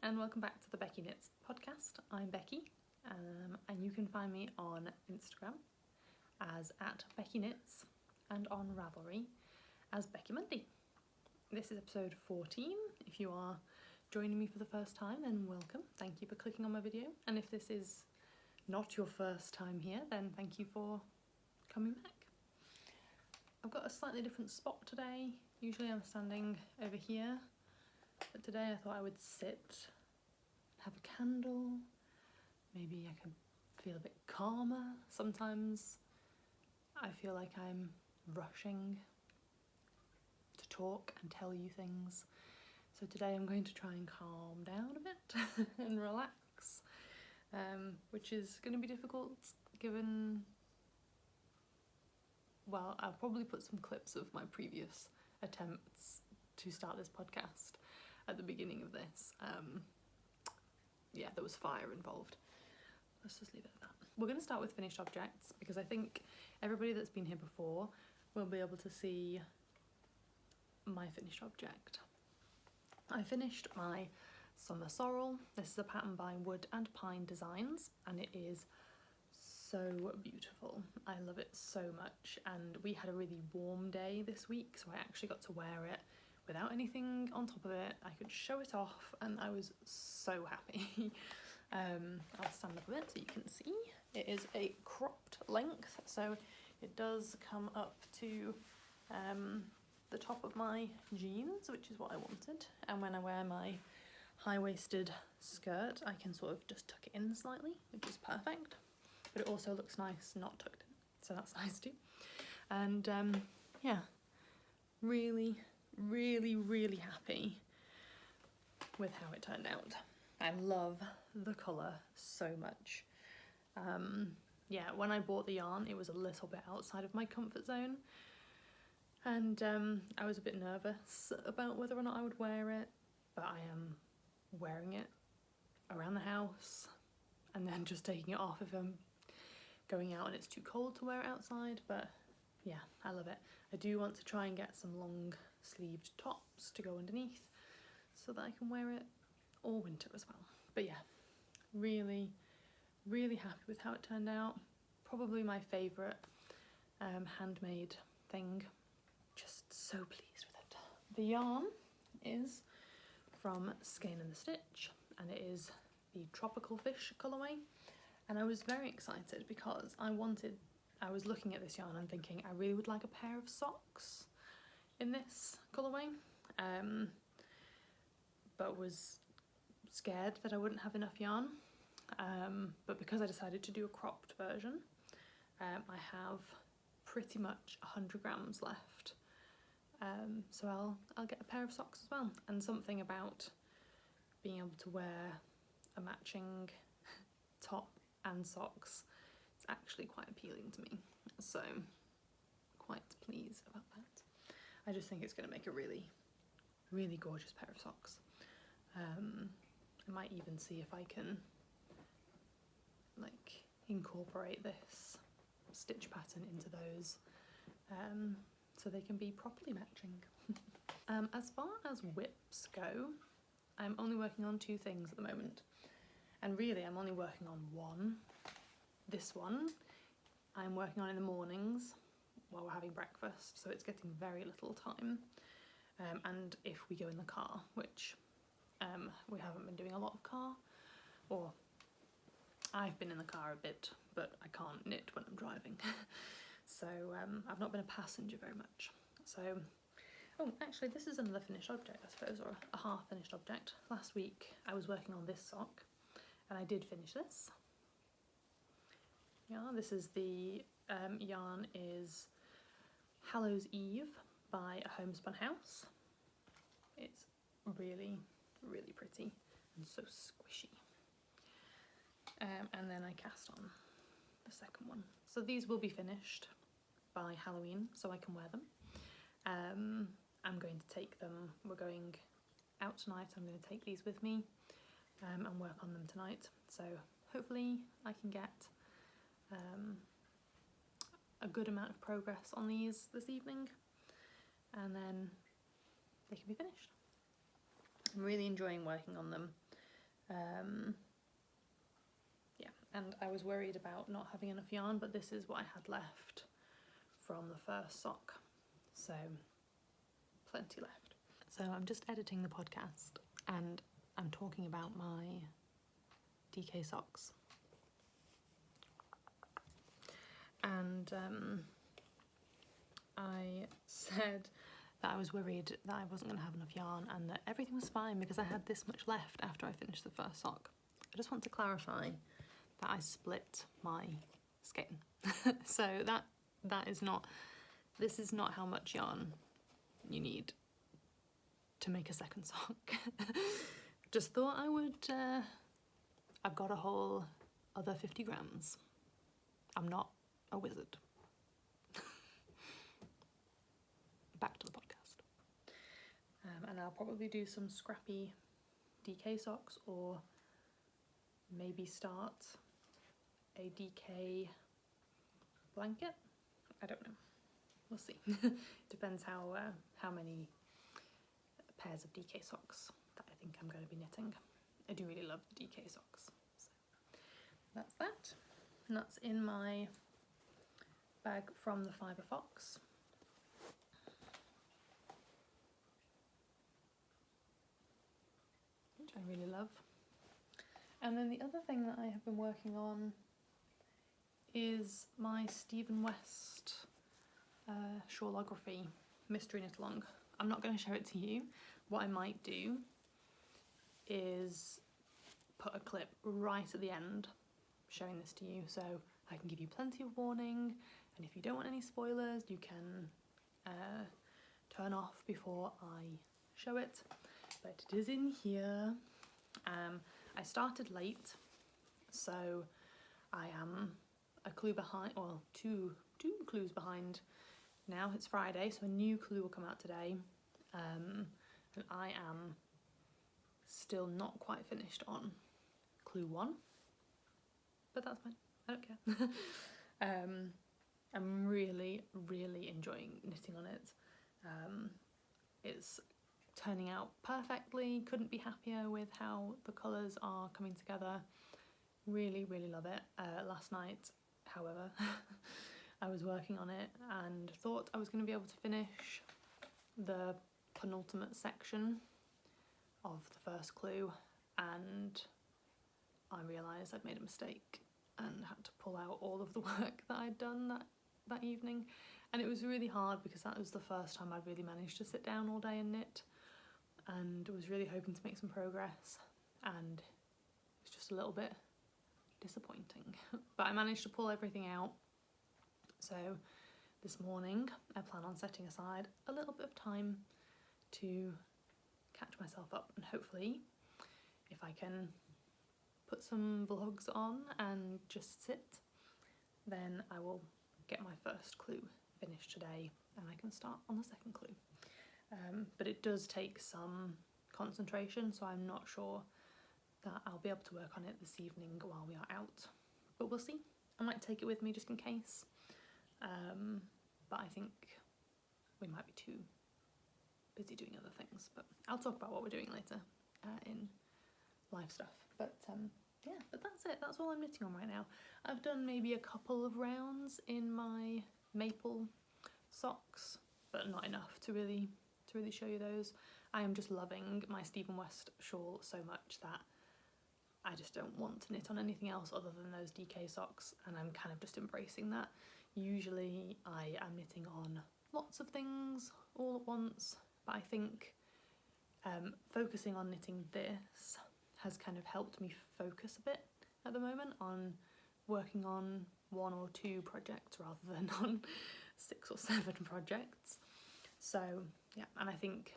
and welcome back to the Beccy Knits podcast. I'm Beccy, and you can find me on Instagram as @BeccyKnits and on Ravelry as Beccy Monday. This is episode 14. If you are joining me for the first time, then welcome. Thank you for clicking on my video. And if this is not your first time here, then thank you for coming back. I've got a slightly different spot today. Usually I'm standing over here, but today I thought I would sit, have a candle, maybe I can feel a bit calmer. Sometimes I feel like I'm rushing to talk and tell you things. So today I'm going to try and calm down a bit and relax, which is going to be difficult given, well, I'll probably put some clips of my previous attempts to start this podcast at the beginning of this. Yeah, there was fire involved. Let's just leave it at that. We're going to start with finished objects because I think everybody that's been here before will be able to see my finished object. I finished my summer sorrel. This is a pattern by Wood and Pine Designs and it is so beautiful. I love it so much, and we had a really warm day this week, so I actually got to wear it without anything on top of it. I could show it off and I was so happy. I'll stand up a bit so you can see. It is a cropped length, so it does come up to the top of my jeans, which is what I wanted, and when I wear my high-waisted skirt I can sort of just tuck it in slightly, which is perfect, but it also looks nice not tucked in, so that's nice too. And yeah, really happy with how it turned out. I love the colour so much. Yeah, when I bought the yarn it was a little bit outside of my comfort zone, and I was a bit nervous about whether or not I would wear it, but I am wearing it around the house and then just taking it off if I'm going out and it's too cold to wear it outside. But yeah, I love it. I do want to try and get some long sleeved tops to go underneath so that I can wear it all winter as well. But yeah, really happy with how it turned out. Probably my favourite handmade thing. Just so pleased with it. The yarn is from Skein and the Stitch and it is the Tropical Fish colourway, and I was very excited because I was looking at this yarn and thinking I really would like a pair of socks in this colourway, but was scared that I wouldn't have enough yarn, but because I decided to do a cropped version, I have pretty much 100 grams left, so I'll get a pair of socks as well. And something about being able to wear a matching top and socks, it's actually quite appealing to me, so quite pleased about that. I just think it's going to make a really gorgeous pair of socks. I might even see if I can like incorporate this stitch pattern into those, so they can be properly matching. As far as whips go, I'm only working on 2 things at the moment, and really I'm only working on one. This one I'm working on in the mornings while we're having breakfast, so it's getting very little time, and if we go in the car, which we haven't been doing a lot of car, or I've been in the car a bit, but I can't knit when I'm driving. So I've not been a passenger very much. So, oh, actually this is another finished object, I suppose, or a half finished object. Last week I was working on this sock and I did finish this. Yeah, this is the yarn is Hallows Eve by A Homespun House. It's really pretty and so squishy. And then I cast on the second one. So these will be finished by Halloween, so I can wear them. I'm going to take them, we're going out tonight, I'm going to take these with me and work on them tonight. So hopefully I can get a good amount of progress on these this evening, and then they can be finished. I'm really enjoying working on them. Yeah, and I was worried about not having enough yarn, but this is what I had left from the first sock, so plenty left. So I'm just editing the podcast and I'm talking about my DK socks. And I said that I was worried that I wasn't going to have enough yarn and that everything was fine because I had this much left after I finished the first sock. I just want to clarify that I split my skein. So that is not, this is not how much yarn you need to make a second sock. Just thought I would, I've got a whole other 50 grams. I'm not a wizard. Back to the podcast. And I'll probably do some scrappy DK socks or maybe start a DK blanket. I don't know. We'll see. Depends how many pairs of DK socks that I think I'm going to be knitting. I do really love the DK socks. So that's that. And that's in my bag from the Fibre Fox. Which I really love. And then the other thing that I have been working on is my Stephen West Shawlography mystery knit along. I'm not going to show it to you. What I might do is put a clip right at the end showing this to you, so I can give you plenty of warning, and if you don't want any spoilers you can turn off before I show it, but it is in here. I started late, so I am a clue behind, well, two clues behind now. It's Friday, so a new clue will come out today, and I am still not quite finished on clue 1, but that's fine, I don't care. I'm really enjoying knitting on it. It's turning out perfectly, couldn't be happier with how the colours are coming together. Really love it. Last night, however, I was working on it and thought I was going to be able to finish the penultimate section of the first clue, and I realised I'd made a mistake and had to pull out all of the work that I'd done that evening, and it was really hard because that was the first time I'd really managed to sit down all day and knit, and was really hoping to make some progress, and it was just a little bit disappointing. But I managed to pull everything out, so this morning I plan on setting aside a little bit of time to catch myself up, and hopefully if I can put some vlogs on and just sit, then I will get my first clue finished today and I can start on the second clue. But it does take some concentration, so I'm not sure that I'll be able to work on it this evening while we are out, but we'll see. I might take it with me just in case, but I think we might be too busy doing other things, but I'll talk about what we're doing later in live stuff. But yeah, but that's it. That's all I'm knitting on right now. I've done maybe a couple of rounds in my maple socks, but not enough to really show you those. I am just loving my Stephen West shawl so much that I just don't want to knit on anything else other than those DK socks, and I'm kind of just embracing that. Usually I am knitting on lots of things all at once, but I think focusing on knitting this has kind of helped me focus a bit at the moment on working on 1 or 2 projects rather than on 6 or 7 projects. So yeah, and I think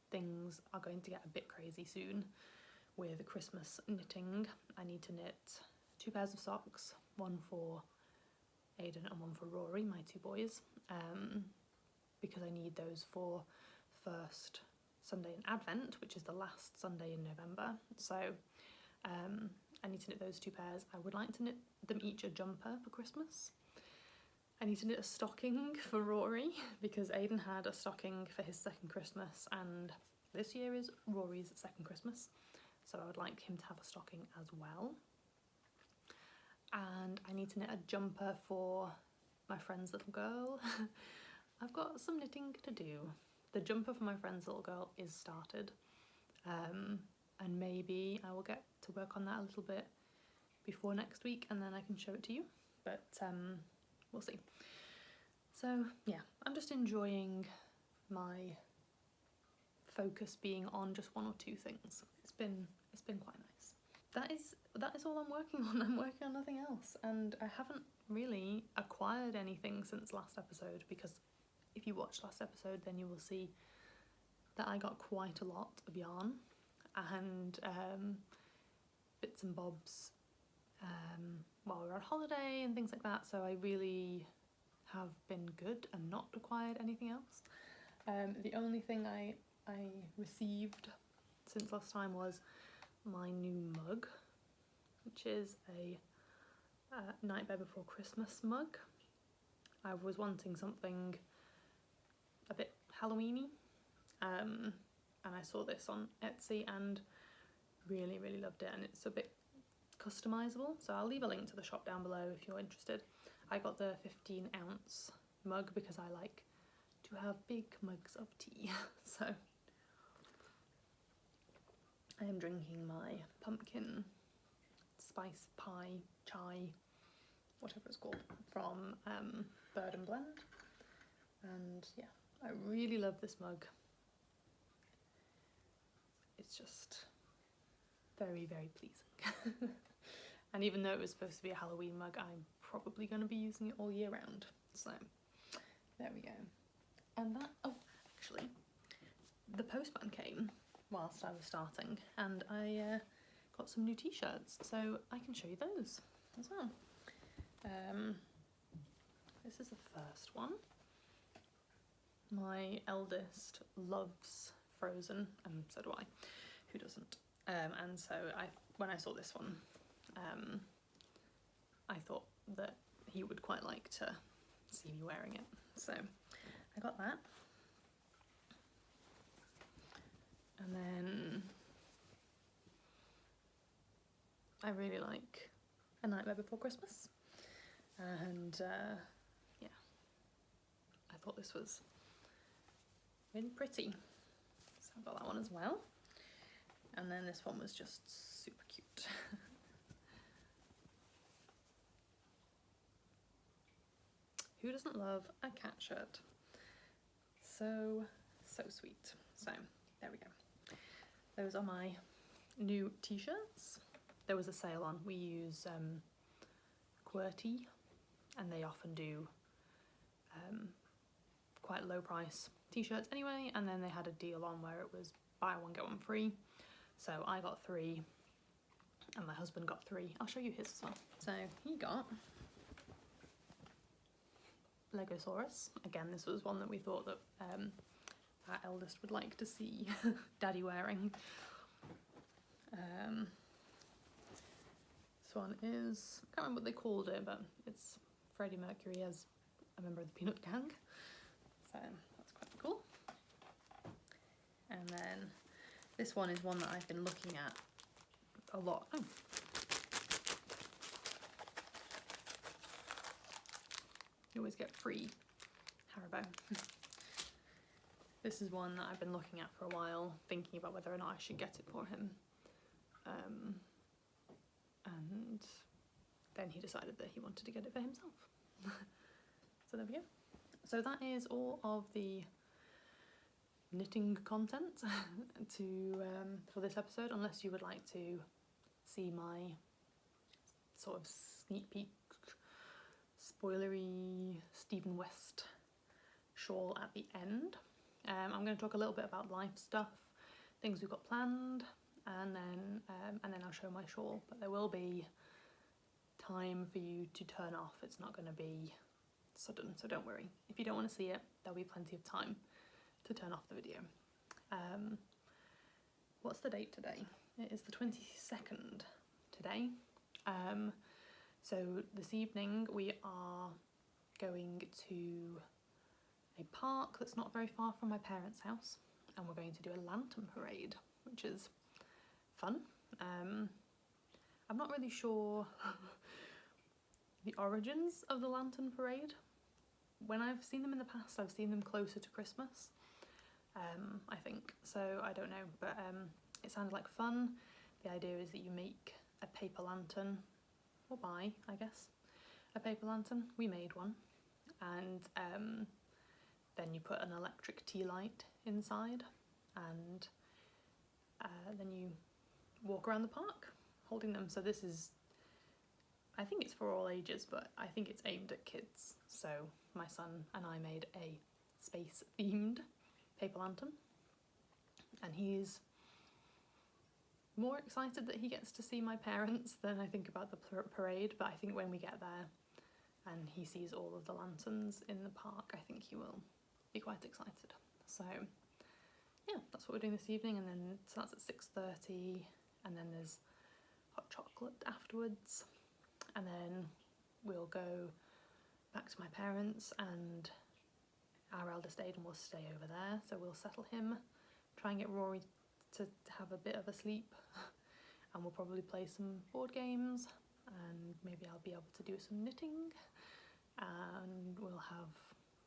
things are going to get a bit crazy soon with Christmas knitting. I need to knit 2 pairs of socks, one for Aiden and one for Rory, my 2 boys, because I need those for the first Sunday in Advent, which is the last Sunday in November. So I need to knit those 2 pairs. I would like to knit them each a jumper for Christmas. I need to knit a stocking for Rory because Aiden had a stocking for his 2nd Christmas, and this year is Rory's 2nd Christmas. so I would like him to have a stocking as well. And I need to knit a jumper for my friend's little girl. I've got some knitting to do. The jumper for my friend's little girl is started, and maybe I will get to work on that a little bit before next week, and then I can show it to you, but we'll see. So yeah, I'm just enjoying my focus being on just one or two things. It's been quite nice. That is all I'm working on. I'm working on nothing else, and I haven't really acquired anything since last episode, because if you watched last episode then you will see that I got quite a lot of yarn and bits and bobs while we were on holiday and things like that, so I really have been good and not acquired anything else. The only thing I received since last time was my new mug, which is a Nightmare Before Christmas mug. I was wanting something a bit Halloweeny, and I saw this on Etsy and really loved it, and it's a bit customizable, so I'll leave a link to the shop down below if you're interested. I got the 15-ounce mug because I like to have big mugs of tea. So I am drinking my pumpkin spice pie chai, whatever it's called, from Bird and Blend, and yeah, I really love this mug. It's just very pleasing. And even though it was supposed to be a Halloween mug, I'm probably going to be using it all year round, so there we go. And that, oh, actually, the postman came whilst I was starting, and I got some new t-shirts, so I can show you those as well. This is the first one. My eldest loves Frozen, and so do I. Who doesn't? And so when I saw this one, I thought that he would quite like to see me wearing it, so I got that. And then I really like A Nightmare Before Christmas, and yeah, I thought this was really pretty, so I got that one as well. And then this one was just super cute. Who doesn't love a cat shirt? So sweet. So there we go. Those are my new t-shirts. There was a sale on. We use QWERTY, and they often do quite low price t-shirts anyway, and then they had a deal on where it was buy one get one free. So I got 3 and my husband got 3. I'll show you his as well. So he got Legosaurus. Again, this was one that we thought that our eldest would like to see Daddy wearing. This one is, I can't remember what they called it, but it's Freddie Mercury as a member of the Peanut Gang. So that's quite cool. And then this one is one that I've been looking at a lot. Oh. You always get free Haribo. This is one that I've been looking at for a while, thinking about whether or not I should get it for him. And then he decided that he wanted to get it for himself. So there we go. So that is all of the knitting content for this episode, unless you would like to see my sort of sneak peek, spoilery Stephen West shawl at the end. I'm going to talk a little bit about life stuff, things we've got planned, and then I'll show my shawl. But there will be time for you to turn off. It's not going to be sudden, so don't worry. If you don't want to see it, there'll be plenty of time to turn off the video. What's the date today? It is the 22nd today. So this evening we are going to a park that's not very far from my parents' house, and we're going to do a lantern parade, which is fun. I'm not really sure the origins of the lantern parade. When I've seen them in the past, I've seen them closer to Christmas, I think, so I don't know, but it sounded like fun. The idea is that you make a paper lantern, or buy, I guess, a paper lantern. We made one, and then you put an electric tea light inside, and then you walk around the park holding them. So this is, I think it's for all ages, but I think it's aimed at kids. So my son and I made a space themed paper lantern, and he's more excited that he gets to see my parents than I think about the parade, but I think when we get there and he sees all of the lanterns in the park, I think he will be quite excited. So yeah, that's what we're doing this evening, and then it starts at 6:30, and then there's hot chocolate afterwards, and then we'll go back to my parents, and our eldest Aiden will stay over there, so we'll settle him, try and get Rory to have a bit of a sleep, and we'll probably play some board games, and maybe I'll be able to do some knitting, and we'll have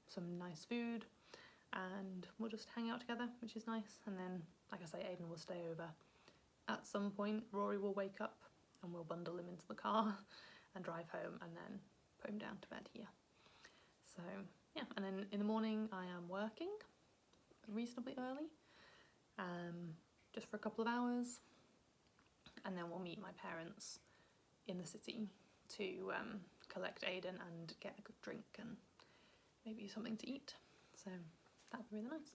some nice food, and we'll just hang out together, which is nice. And then, like I say, Aiden will stay over. At some point, Rory will wake up, and we'll bundle him into the car and drive home, and then put him down to bed here. So yeah, and then in the morning I am working reasonably early, just for a couple of hours, and then we'll meet my parents in the city to collect Aiden and get a good drink and maybe something to eat. So that'd be really nice.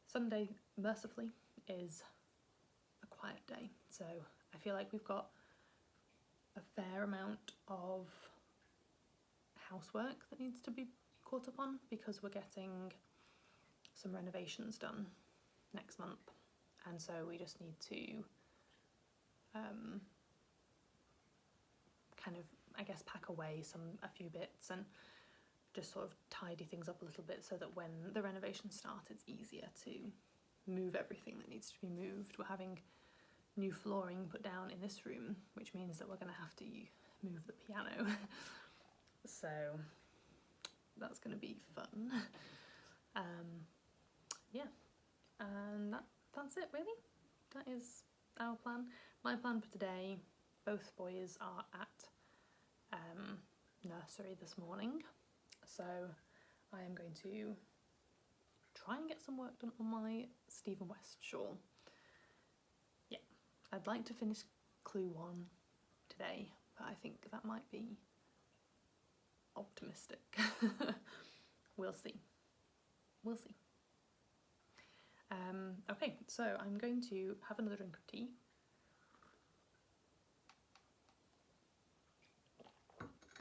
Sunday, mercifully, is a quiet day, so I feel like we've got a fair amount of housework that needs to be caught up on, because we're getting some renovations done next month, and so we just need to kind of, I guess, pack away a few bits and just sort of tidy things up a little bit, so that when the renovation starts, it's easier to move everything that needs to be moved. We're having new flooring put down in this room, which means that we're going to have to move the piano. So that's going to be fun. Yeah, and that's it really. That is our plan. My plan for today, both boys are at nursery this morning, so I am going to try and get some work done on my Stephen West shawl. Yeah, I'd like to finish clue 1 today, but I think that might be optimistic. We'll see. We'll see. Okay, so I'm going to have another drink of tea.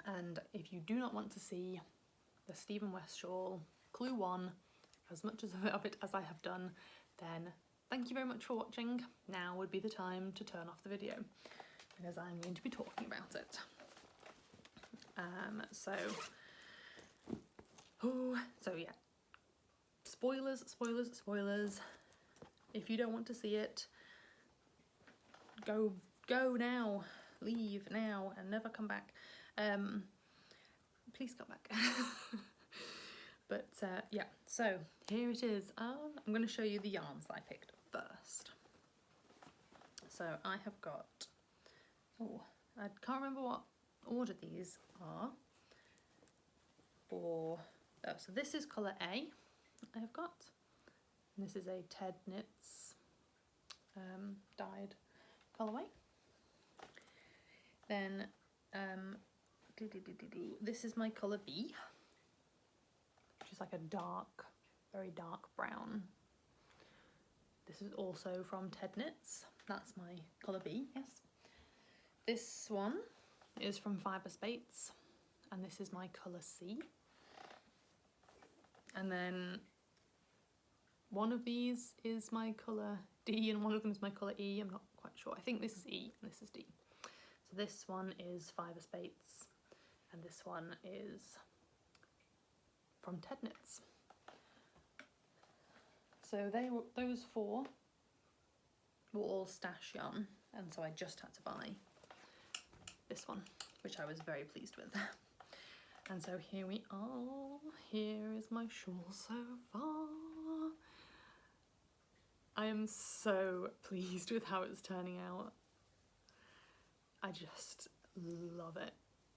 And if you do not want to see the Stephen West shawl, clue 1, as much of it as I have done, then thank you very much for watching. Now would be the time to turn off the video, because I'm going to be talking about it. So yeah, spoilers, spoilers, spoilers. If you don't want to see it, go now, leave now and never come back. Please come back. But yeah, so here it is. I'm going to show you the yarns that I picked first. So I have got, I can't remember what order these are for. So this is colour A I have got, and this is a Ted Knits dyed colourway. Then this is my colour B, which is like a dark, very dark brown. This is also from Ted Knits. That's my colour B, yes. This one is from Fibre Spates, and this is my colour C. And then one of these is my colour D, and one of them is my colour E. I'm not quite sure. I think this is E and this is D. So this one is Fibre Spates, and this one is from Ted Knits. So those 4 were all stash yarn, and so I just had to buy this one, which I was very pleased with. And so here we are, here is my shawl so far. I am so pleased with how it's turning out. I just love it.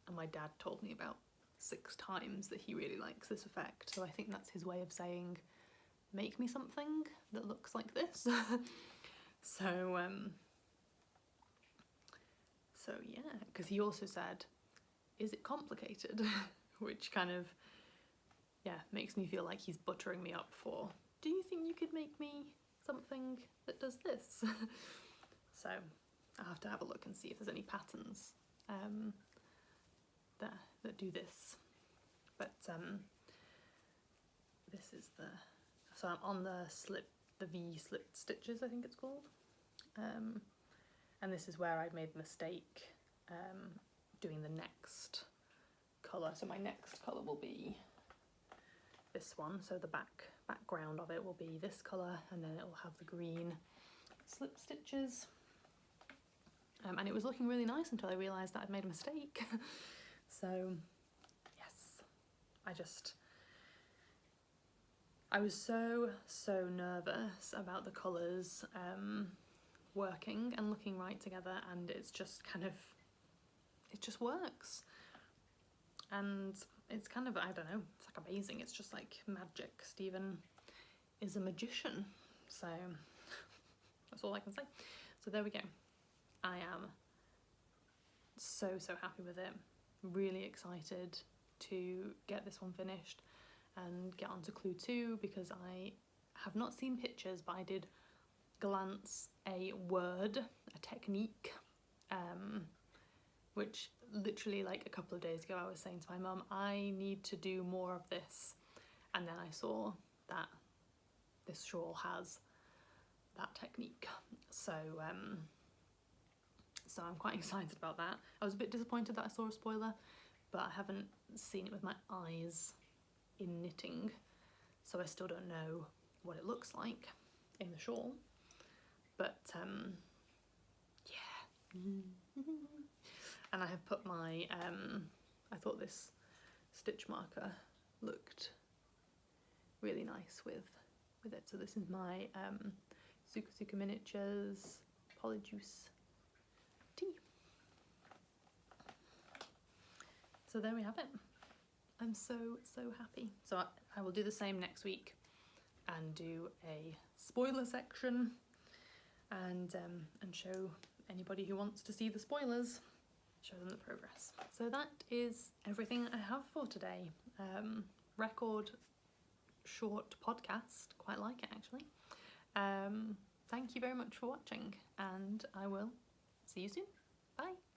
And my dad told me about 6 times that he really likes this effect, so I think that's his way of saying, make me something that looks like this. So yeah, because he also said, is it complicated? Which kind of, yeah, makes me feel like he's buttering me up for, do you think you could make me something that does this? So I'll have to have a look and see if there's any patterns that do this. But this is so I'm on the V slipped stitches, I think it's called. And this is where I made the mistake doing the next colour. So my next colour will be this one, so the background of it will be this colour, and then it will have the green slip stitches. And it was looking really nice until I realised that I'd made a mistake. So yes, I was so nervous about the colours working and looking right together, and it's just kind of, it just works. And it's kind of, I don't know, it's like amazing. It's just like magic. Stephen is a magician. So that's all I can say. So there we go. I am so happy with it. Really excited to get this one finished and get on to clue 2, because I have not seen pictures, but I did glance a word, a technique, which literally like a couple of days ago I was saying to my mum, I need to do more of this, and then I saw that this shawl has that technique. So so I'm quite excited about that. I was a bit disappointed that I saw a spoiler, but I haven't seen it with my eyes in knitting, so I still don't know what it looks like in the shawl. But yeah. And I have put my, I thought this stitch marker looked really nice with it. So this is my Suka Miniatures Polyjuice tea. So there we have it. I'm so happy. So I will do the same next week and do a spoiler section and show anybody who wants to see the spoilers, show them the progress. So that is everything I have for today. Record short podcast, quite like it actually. Thank you very much for watching, and I will see you soon. Bye.